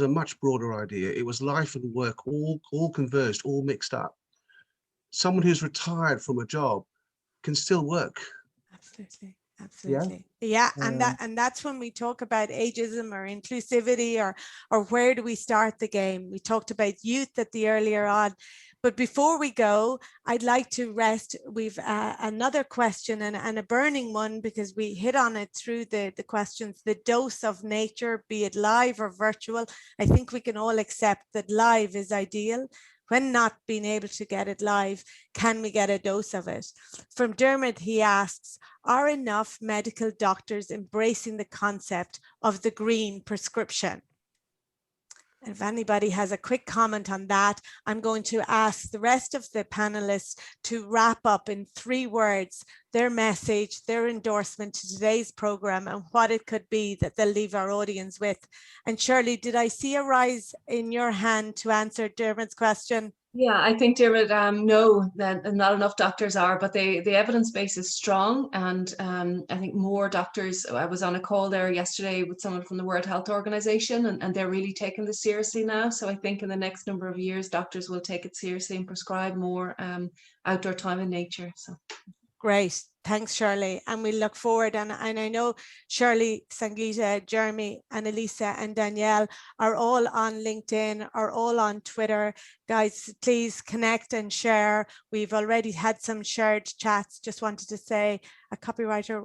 a much broader idea. It was life and work all converged, all mixed up. Someone who's retired from a job can still work. Absolutely. Absolutely. Yeah. And that's when we talk about ageism or inclusivity or where do we start the game? We talked about youth at the earlier on. But before we go, I'd like to rest. We've another question and a burning one, because we hit on it through the questions, the dose of nature, be it live or virtual. I think we can all accept that live is ideal. When not being able to get it live, can we get a dose of it? From Dermot, he asks, are enough medical doctors embracing the concept of the green prescription? And if anybody has a quick comment on that, I'm going to ask the rest of the panelists to wrap up in 3 words, their message, their endorsement to today's program and what it could be that they'll leave our audience with. And Shirley, did I see a rise in your hand to answer Dermot's question? Yeah, I think Dermot, no, that not enough doctors are, but the evidence base is strong. And I think more doctors, I was on a call there yesterday with someone from the World Health Organization, and they're really taking this seriously now. So I think in the next number of years, doctors will take it seriously and prescribe more outdoor time in nature. So. Great. Thanks, Shirley. And we look forward. And I know Shirley, Sangeeta, Jeremy, Annalisa, and Danielle are all on LinkedIn, are all on Twitter. Guys, please connect and share. We've already had some shared chats. Just wanted to say, a copywriter,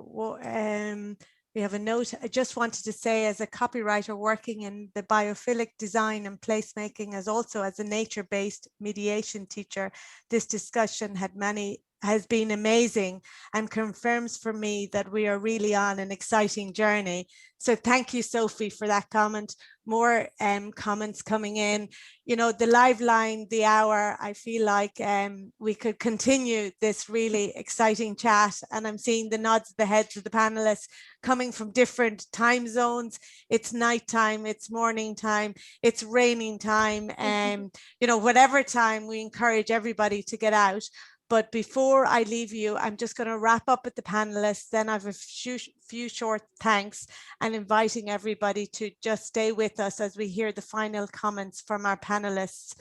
we have a note. I just wanted to say, as a copywriter working in the biophilic design and placemaking, as also as a nature-based mediation teacher, this discussion had many has been amazing and confirms for me that we are really on an exciting journey. So thank you, Sophie, for that comment. More comments coming in. You know, the live line, the hour, I feel like we could continue this really exciting chat. And I'm seeing the nods of the heads of the panelists coming from different time zones. It's nighttime, it's morning time, it's raining time. You know, whatever time, we encourage everybody to get out. But before I leave you, I'm just going to wrap up with the panelists. Then I have a few short thanks and inviting everybody to just stay with us as we hear the final comments from our panelists.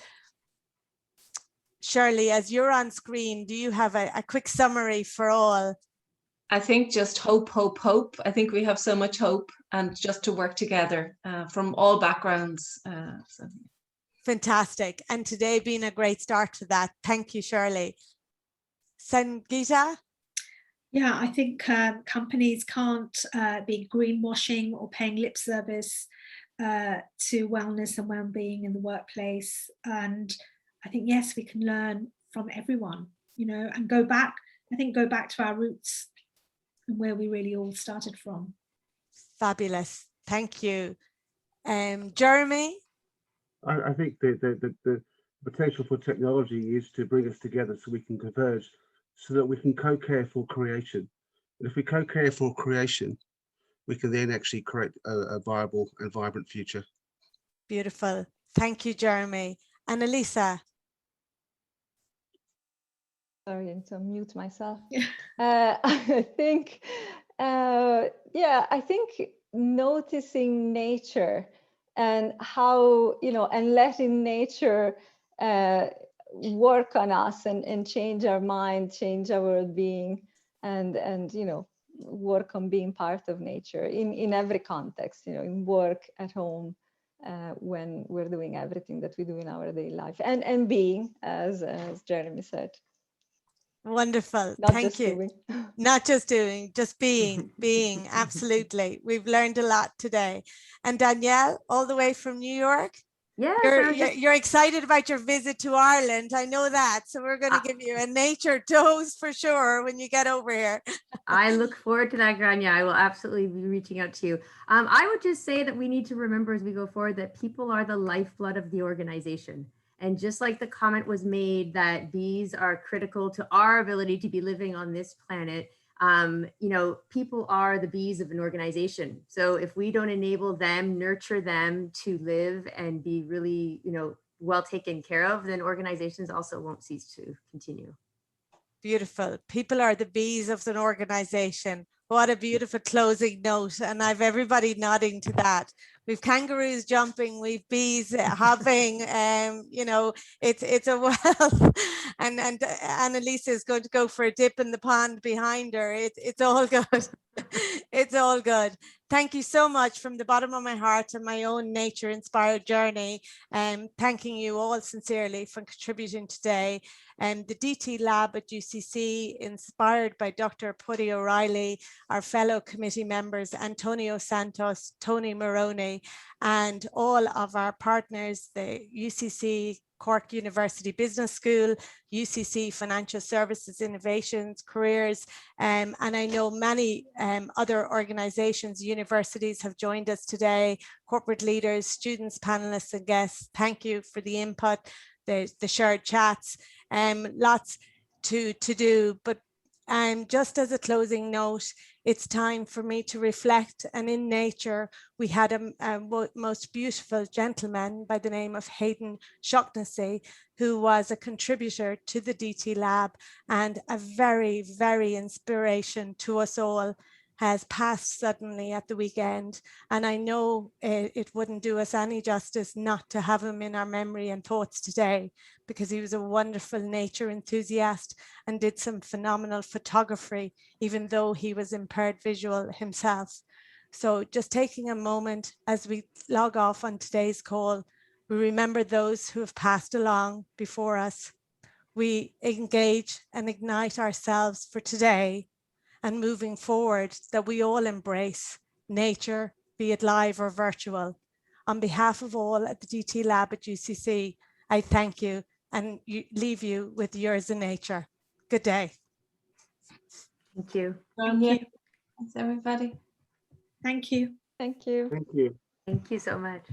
Shirley, as you're on screen, do you have a quick summary for all? I think just hope, hope, hope. I think we have so much hope, and just to work together from all backgrounds. So. Fantastic. And today being a great start to that. Thank you, Shirley. Sangeeta? Yeah, I think companies can't be greenwashing or paying lip service to wellness and well-being in the workplace. And I think, yes, we can learn from everyone, you know, and go back to our roots and where we really all started from. Fabulous. Thank you. Jeremy? I think the potential for technology is to bring us together so we can converge, so that we can co-care for creation. And if we co-care for creation, we can then actually create a viable and vibrant future. Beautiful. Thank you, Jeremy. Annalisa? Sorry, to mute myself. I think, I think noticing nature and how, you know, and letting nature work on us and change our mind, change our being, and you know, work on being part of nature in every context, you know, in work, at home, when we're doing everything that we do in our daily life, and being, as Jeremy said. Wonderful. Not Thank just you. doing. Not just doing, just being, absolutely. We've learned a lot today. And Danielle, all the way from New York? Yeah, You're excited about your visit to Ireland. I know that. So we're going to give you a nature dose for sure when you get over here. I look forward to that, Grainne. I will absolutely be reaching out to you. I would just say that we need to remember as we go forward that people are the lifeblood of the organization. And just like the comment was made that bees are critical to our ability to be living on this planet, you know, people are the bees of an organization. So if we don't enable them, nurture them to live and be really, you know, well taken care of, then organizations also won't cease to continue. Beautiful. People are the bees of an organization. What a beautiful closing note. And I've everybody nodding to that. We've kangaroos jumping, we've bees hopping, you know, it's a wealth. And Annalisa is going to go for a dip in the pond behind her. It's all good. It's all good. Thank you so much from the bottom of my heart and my own nature inspired journey. Thanking you all sincerely for contributing today. The DT-Lab at UCC, inspired by Dr. Puddy O'Reilly, our fellow committee members, Antonio Santos, Tony Maroney, and all of our partners, the UCC Cork University Business School, UCC Financial Services Innovations, Careers, and I know many other organizations, universities have joined us today, corporate leaders, students, panelists and guests. Thank you for the input, the shared chats, lots to do, but just as a closing note, it's time for me to reflect. And in nature, we had a most beautiful gentleman by the name of Hayden Shaughnessy, who was a contributor to the DT-Lab and a very, very inspiration to us all, has passed suddenly at the weekend. And I know it wouldn't do us any justice not to have him in our memory and thoughts today, because he was a wonderful nature enthusiast and did some phenomenal photography, even though he was impaired visual himself. So just taking a moment as we log off on today's call, we remember those who have passed along before us. We engage and ignite ourselves for today and moving forward, that we all embrace nature, be it live or virtual. On behalf of all at the DT-Lab at UCC, I thank you and leave you with yours in nature. Good day. Thank you. Thank you. Thanks, everybody. Thank you. Thank you. Thank you. Thank you so much.